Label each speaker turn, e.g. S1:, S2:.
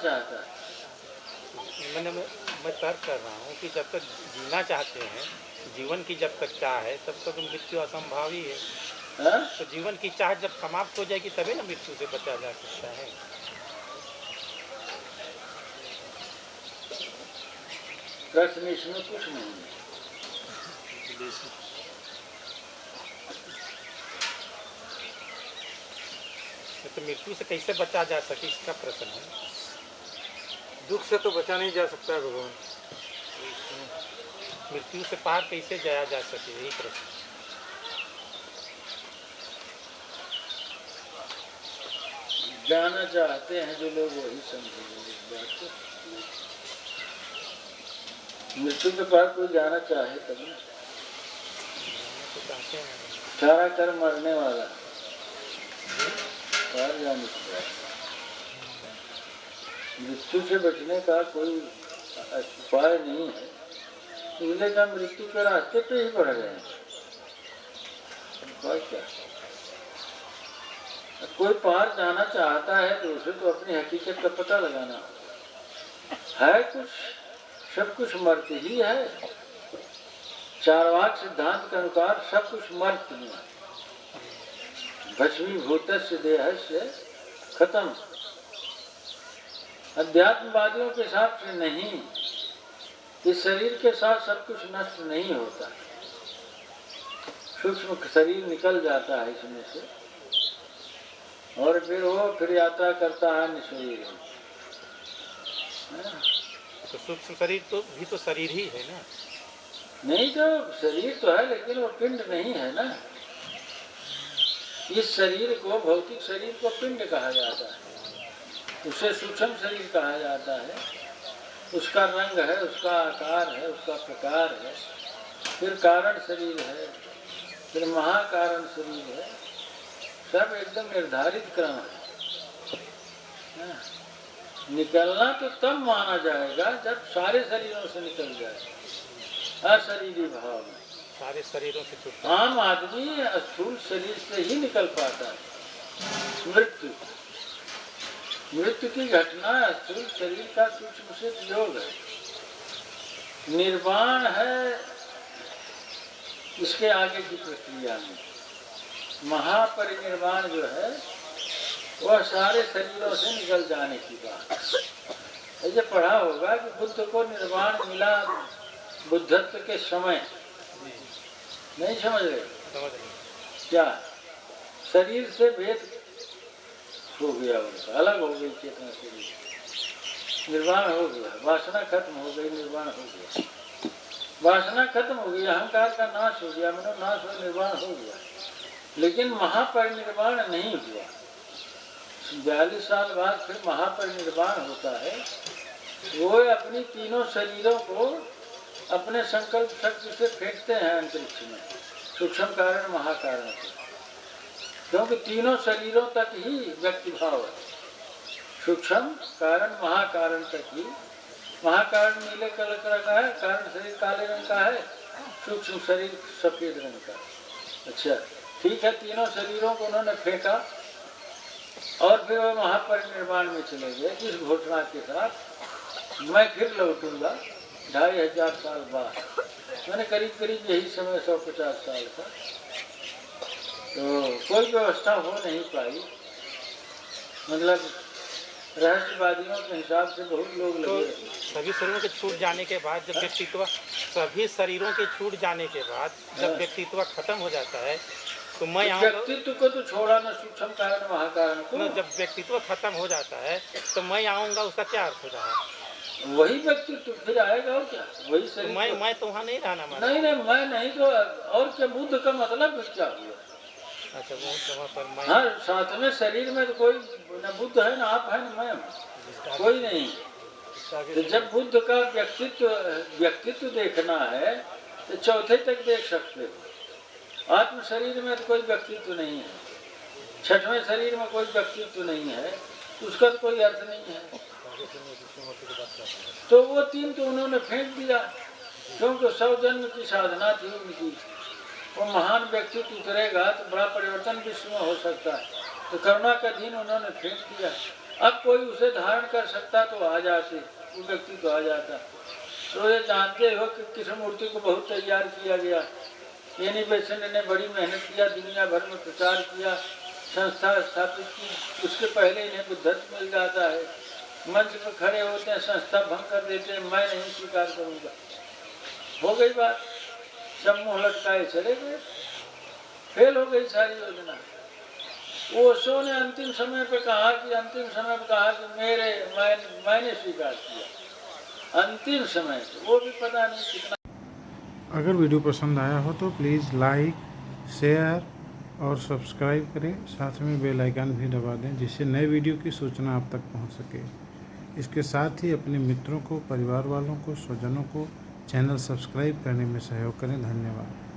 S1: चाहता है?
S2: मैं तर्क कर रहा हूँ कि जब तक जीना चाहते हैं, जीवन की जब तक चाह है तब तक मृत्यु असंभव ही है। तो जीवन की चाह जब समाप्त हो जाएगी तभी ना मृत्यु से बचा जा सकता है।
S1: प्रश्न इसमें कुछ नहीं है।
S2: तो मृत्यु से कैसे बचा जा सके इसका प्रश्न है।
S3: दुख से तो बचा नहीं जा सकता है भगवान।
S2: मृत्यु से पार कैसे जाया जा सके, यही प्रश्न।
S1: जाना चाहते हैं जो लोग वही समझेंगे इस बात को। मृत्यु के पार कोई जाना चाहे तब ना। सारा कर मरने वाला पार जाने की बात। मृत्यु से बचने का कोई उपाय नहीं है, इसलिए का मृत्यु के रास्ते पे ही बढ़ रहे हैं। उपाय क्या? कोई पार जाना चाहता है तो उसे तो अपनी हकीकत का पता लगाना है। कुछ सब कुछ मर्त ही है। चार्वाक सिद्धांत के अनुसार सब कुछ मर्त में भस्मीभूतस्य देहस्य खत्म। अध्यात्मवादियों के हिसाब से नहीं, इस शरीर के साथ सब कुछ नष्ट नहीं होता। सूक्ष्म शरीर निकल जाता है इसमें से और फिर वो फिर यात्रा करता है निशरीर।
S2: तो सूक्ष्म शरीर तो भी तो शरीर ही है ना।
S1: नहीं तो शरीर तो है लेकिन वो पिंड नहीं है ना। इस शरीर को, भौतिक शरीर को पिंड कहा जाता है, उसे सूक्ष्म शरीर कहा जाता है। उसका रंग है, उसका आकार है, उसका प्रकार है, फिर कारण शरीर है, फिर महाकारण शरीर है। सब एकदम निर्धारित क्रम है। निकलना तो तब माना जाएगा जब सारे शरीरों से निकल जाए, अशरीरी भाव में।
S2: सारे शरीरों से छूट।
S1: आम आदमी स्थूल शरीर से ही निकल पाता है। मृत्यु की घटना स्थूल शरीर का सूक्ष्म से योग है। निर्वाण है इसके आगे की प्रक्रिया में। महापरिनिर्वाण जो है वह सारे शरीरों से निकल जाने की बात। ऐसे पढ़ा होगा कि बुद्ध को निर्वाण मिला बुद्धत्व के समय। नहीं समझ रहे? क्या शरीर से भेद हो गया, उनका अलग हो गई चेतना शरीर। निर्वाण हो गया, वासना खत्म हो गई, निर्वाण हो गया। वासना खत्म हो गई, अहंकार का नाश हो गया, मनोनाश और निर्वाण हो गया। लेकिन महापरिनिर्वाण नहीं हुआ। 42 साल बाद फिर महापरिनिर्वाण होता है। वो अपनी तीनों शरीरों को अपने संकल्प शक्ति से फेंकते हैं अंतरिक्ष में, सूक्ष्म कारण महाकारण को। क्योंकि तीनों शरीरों तक ही व्यक्ति भाव है। सूक्ष्म कारण महाकारण तक ही। महाकारण नीले कलर का है, कारण शरीर काले रंग का है, सूक्ष्म शरीर सफेद रंग का। अच्छा ठीक है, तीनों शरीरों को उन्होंने फेंका और फिर वो महापरिनिर्वाण में चले गए इस घोषणा के साथ, मैं फिर लौटूंगा 2500 साल बाद। मैंने करीब करीब यही समय 150 साल का। तो कोई व्यवस्था हो नहीं पाई। मतलब रहस्यवादियों के हिसाब से बहुत लोग लगे।
S2: तो सभी शरीरों के छूट जाने के बाद जब व्यक्तित्व, सभी शरीरों के छूट जाने के बाद जब व्यक्तित्व खत्म हो जाता है तो मैं
S1: व्यक्तित्व को तो छोड़ा ना, सूक्ष्म कारण महाकारण को।
S2: जब व्यक्तित्व खत्म हो जाता है तो मैं आऊँगा, उसका क्या अर्थ हो रहा है?
S1: वही व्यक्तित्व फिर आएगा और क्या, वही शरीर।
S2: मैं तो वहाँ नहीं रहना।
S1: नहीं मैं नहीं तो और क्या, बुद्ध का मतलब क्या हुआ?
S2: अच्छा वो पर मैं।
S1: हाँ, साथ में शरीर में तो कोई न बुद्ध है न आप है न मैं, कोई नहीं। तो जब बुद्ध का व्यक्तित्व देखना है तो चौथे तक देख सकते हो। आत्म शरीर में तो कोई व्यक्तित्व नहीं है, छठवें शरीर में कोई व्यक्तित्व नहीं है, उसका तो कोई अर्थ नहीं है। तो वो तीन तो उन्होंने फेंक दिया, क्योंकि 100 जन्म की साधना थी उनकी। वो महान व्यक्तित्व उतरेगा तो बड़ा परिवर्तन विश्व में हो सकता है। तो करुणा का दिन उन्होंने फेंक दिया। अब कोई उसे धारण कर सकता तो आ जाते, वो व्यक्ति तो आ जाता। तो ये जानते हो कि कृष्णमूर्ति को बहुत तैयार किया गया। एनी बेसेंट ने बड़ी मेहनत किया, दुनिया भर में प्रचार किया, संस्था स्थापित की। उसके पहले इन्हें बुद्धत्व मिल जाता है। मंच पर खड़े होते हैं, संस्था भंग कर देते हैं, मैं नहीं स्वीकार करूँगा। हो गई बात, सब मुँह लटकाए चले गए, फेल हो गई सारी योजना। ओशो ने अंतिम समय पे कहा कि मैंने स्वीकार किया। अंतिम समय पे, वो भी पता नहीं कितना।
S4: अगर वीडियो पसंद आया हो तो प्लीज़ लाइक, शेयर और सब्सक्राइब करें। साथ में बेल आइकन भी दबा दें, जिससे नए वीडियो की सूचना आप तक पहुंच सके। इसके साथ ही अपने मित्रों को, परिवार वालों को, स्वजनों को चैनल सब्सक्राइब करने में सहयोग करें। धन्यवाद।